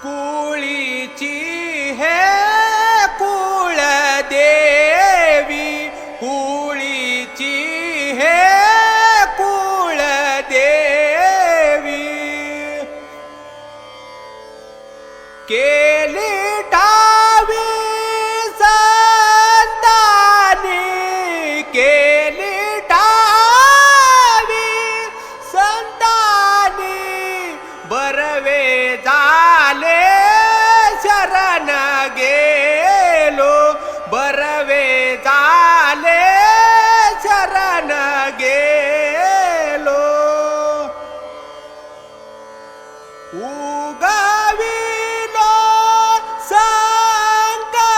कुळीची हे कुळ देवी, कुळीची हे कुळ देवी, केली ठावी संतानी, केली ठावी संतानी, बरवे झाले शरण गेलो, बरवे झाले शरण गेलो, उगविलो संकटी,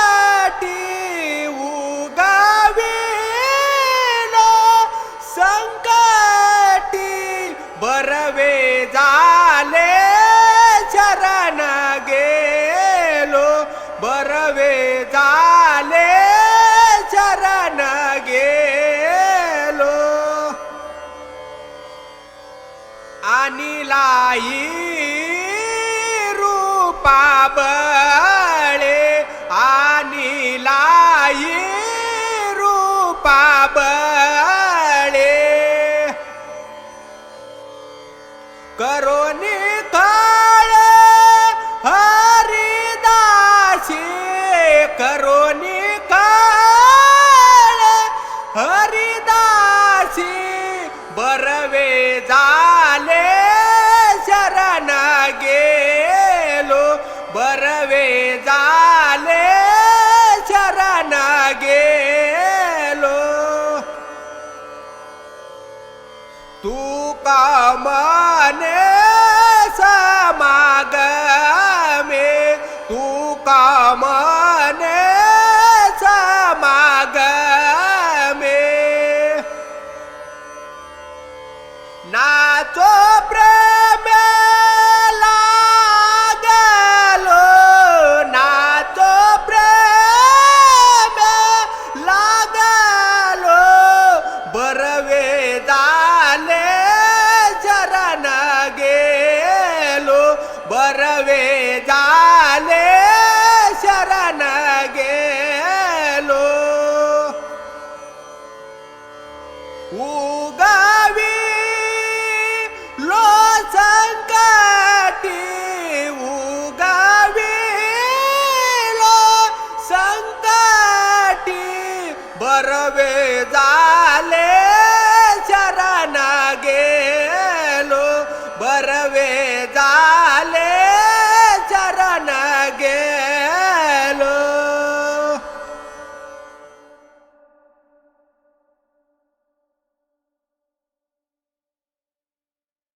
उगविलो संकटी, बरवे झाले शरण गेलो, बरवे झाले शरण गेलो, अनिलाई रूपा बळे, अनिलाई रूपा बळे, करोनी काळे हरिदासी, करोनी काळे हरिदासी, बरवे झाले शरण गेलो, बरवे झाले शरण गेलो, तू का मने समागमे, तू का मने समागमे, नाचो प्रेम लागलो, नाचो प्रेम लागलो, बरवे झाले शरण गेलो, बरवे झाले शरण गेलो, उगविलो संकटी, उगविलो संकटी, बरवे झाले शरण गेलो, बरवे झाले